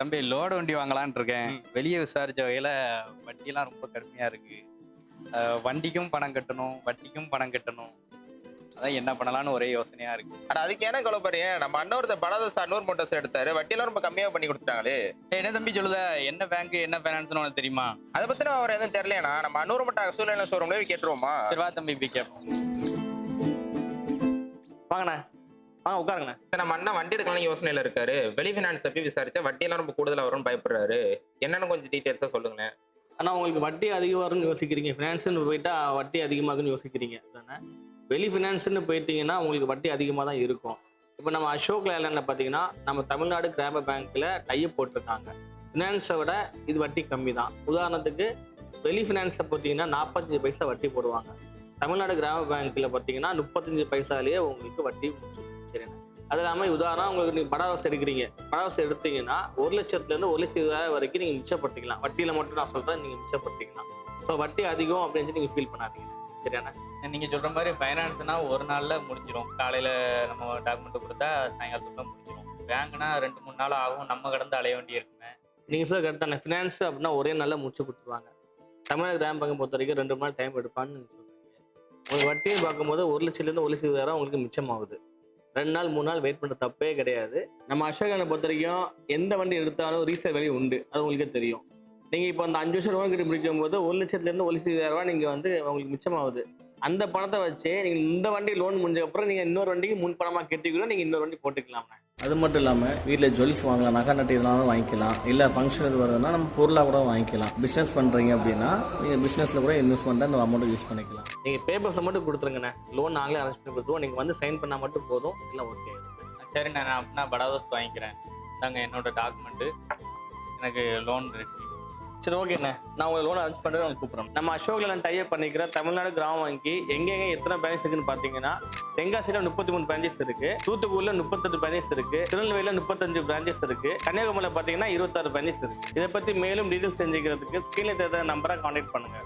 தம்பி லோடு வண்டி வாங்கலாம்னு இருக்கேன். வெளியே விசாரிச்ச வகையில வட்டியெல்லாம் ரொம்ப கடுமையா இருக்கு. வண்டிக்கும் பணம் கட்டணும், வட்டிக்கும் பணம் கட்டணும். அதான் என்ன பண்ணலாம்னு ஒரே யோசனையா இருக்கு. ஆனா அதுக்கு ஏன்னா கவலைப்படுறீங்க? நம்ம அண்ணன் ஒருத்தர் படாத நூறு மோட்டார்ஸ் எடுத்தாரு. வட்டியெல்லாம் ரொம்ப கம்மியா பண்ணி கொடுத்துட்டாங்களே. என்ன தம்பி சொல்லுத? என்ன பேங்க் என்ன ஃபைனான்ஸ்னு உனக்கு தெரியுமா? அதை பத்தின அவர் எதுவும் தெரியலையா? நம்ம அன்னூறு மோட்டார் சூழ்நிலை ஷோரூம்ல போய் கேட்டுருவோமா? சரி வா தம்பி போய் கேட்போம். வாங்கண்ணே, வாங்க உட்காருங்கண்ணே. சார் நம்ம அண்ணன் வண்டி எடுக்கலாம் யோசனையில இருக்காரு. வெளி ஃபினான்ஸ்ல போய் விசாரிச்சா வட்டியெல்லாம் ரொம்ப கூடுதலா வரும்னு பயப்படுறாரு. என்னன்னு கொஞ்சம் டீட்டெயில்ஸா சொல்லுங்களேன். ஆனால் உங்களுக்கு வட்டி அதிகம் வரும்னு யோசிக்கிறீங்க, ஃபினான்ஸ்னு போயிட்டா வட்டி அதிகமாகுன்னு யோசிக்கிறீங்க தானே? வெளி ஃபினான்ஸ்னு போயிட்டீங்கன்னா உங்களுக்கு வட்டி அதிகமாக தான் இருக்கும். இப்போ நம்ம அசோக் லேலண்டில் பார்த்தீங்கன்னா நம்ம தமிழ்நாடு கிராம பேங்க்கில் டைப் போட்டிருக்காங்க. ஃபினான்ஸை விட இது வட்டி கம்மி தான். உதாரணத்துக்கு வெளி ஃபினான்ஸில் பார்த்தீங்கன்னா 45 பைசா வட்டி போடுவாங்க. தமிழ்நாடு கிராம பேங்க்கில் பார்த்தீங்கன்னா 35 பைசாலேயே உங்களுக்கு வட்டி சரிண்ணா. அது இல்லாமல் உதாரணம் உங்களுக்கு நீங்கள் படாவசை எடுக்கிறீங்க. படாவசை எடுத்தீங்கன்னா 1 லட்சத்துலேருந்து 1,20,000 வரைக்கும் நீங்கள் மிச்சப்படுத்திக்கலாம். வட்டியில் மட்டும் நான் சொல்கிறேன், நீங்கள் மிச்சப்படுத்திக்கலாம். இப்போ வட்டி அதிகம் அப்படின்னு நீங்கள் ஃபீல் பண்ணாதீங்க. சரியாண்ணா? நீங்க சொல்ற மாதிரி ஃபைனான்ஸ்னா ஒரு நாள்ல முடிஞ்சிடும். காலையில நம்ம டாக்குமெண்ட் கொடுத்தா சாயங்காலத்துக்குள்ள முடிஞ்சிடும். பேங்க்னா 2-3 நாள் ஆகும். நம்ம கடந்து அலைய வேண்டி இருக்குமே. நீங்கள் சொல்ல கரெக்ட் தானே. ஃபினான்ஸ் அப்படின்னா ஒரே நாளில் முடிச்சு கொடுத்துருவாங்க. தமிழ்நாடு கிராம பேங்கை பொறுத்த வரைக்கும் 2 மணி நேரம் டைம் எடுப்பான்னு நீங்கள் சொல்கிறீங்க. உங்களுக்கு வட்டியை பார்க்கும்போது 1 லட்சத்துலேருந்து 1,20,000 உங்களுக்கு மிச்சமாகுது. 2 நாள் 3 நாள் வெயிட் பண்ணுற தப்பே கிடையாது. நம்ம அசோகனை பொறுத்த வரைக்கும் எந்த வண்டி எடுத்தாலும் ரீசேல் வேல்யூ உண்டு, அது உங்களுக்கே தெரியும். நீங்கள் இப்போ அந்த 5 வருஷம் லோன் கிட்ட முடிக்கும் போது 1 லட்சத்துலேருந்து 1,20,000 நீங்கள் வந்து உங்களுக்கு மிச்சமாகுது. அந்த பணத்தை வச்சு நீங்கள் இந்த வண்டி லோன் முடிஞ்சக்கப்புறம் நீங்கள் இன்னொரு வண்டிக்கு முன் பணமாக கட்டிக்கணும், நீங்கள் இன்னொரு வண்டி போட்டுக்கலாம்ண்ணே. அது மட்டும் இல்லாமல் வீட்டில் ஜுவல்ஸ் வாங்கலாம், நகை நட்டு இதெல்லாம் வாங்கிக்கலாம். இல்லை ஃபங்க்ஷன் இது வருதுன்னா நம்ம பொருளாக கூட வாங்கிக்கலாம். பிஸ்னஸ் பண்ணுறீங்க அப்படின்னா நீங்கள் பிஸ்னஸில் கூட இன்வெஸ்ட்மெண்ட்டாக அந்த அமௌண்ட்டை யூஸ் பண்ணிக்கலாம். நீங்கள் பேப்பர்ஸை மட்டும் கொடுத்துருங்கண்ணே, லோன் நாங்களே அரேஞ்ச் பண்ணி கொடுத்துருவோம். நீங்கள் வந்து சைன் பண்ணால் மட்டும் போதும், எல்லாம் ஓகே. சரி நான் அப்படின்னா படாதோஸ் வாங்கிக்கிறேன். தாங்க என்னோட டாக்குமெண்ட்டு, எனக்கு லோன் இருக்கு. சரி ஓகேண்ணே, நான் உங்களுக்கு லோன் அரேஞ்ச் பண்ணுறது உங்களுக்கு கூப்பிட்றேன். நம்ம அசோக் லேலண்ட் டைப் பண்ணிக்கிற தமிழ்நாடு கிராம வங்கி எங்கெங்க எத்தனை பிரான்ச் இருக்குன்னு பார்த்தீங்கன்னா தென்காசியில் 33 பிரான்ச்சஸ் இருக்கு, தூத்துக்குடியில் 38 பிரான்ச்சஸ் இருக்கு, திருநெல்வேலியில் 35 பிரான்ச்சஸ் இருக்கு, கன்னியாகுமரியில் பார்த்தீங்கன்னா 26 பிரான்ச்சஸ் இருக்கு. இதை பற்றி மேலும் டீட்டெயில்ஸ் தெரிஞ்சுக்கிறதுக்கு ஸ்க்ரீனில் தெரியாத நம்பரை கான்டாக்ட் பண்ணுங்க.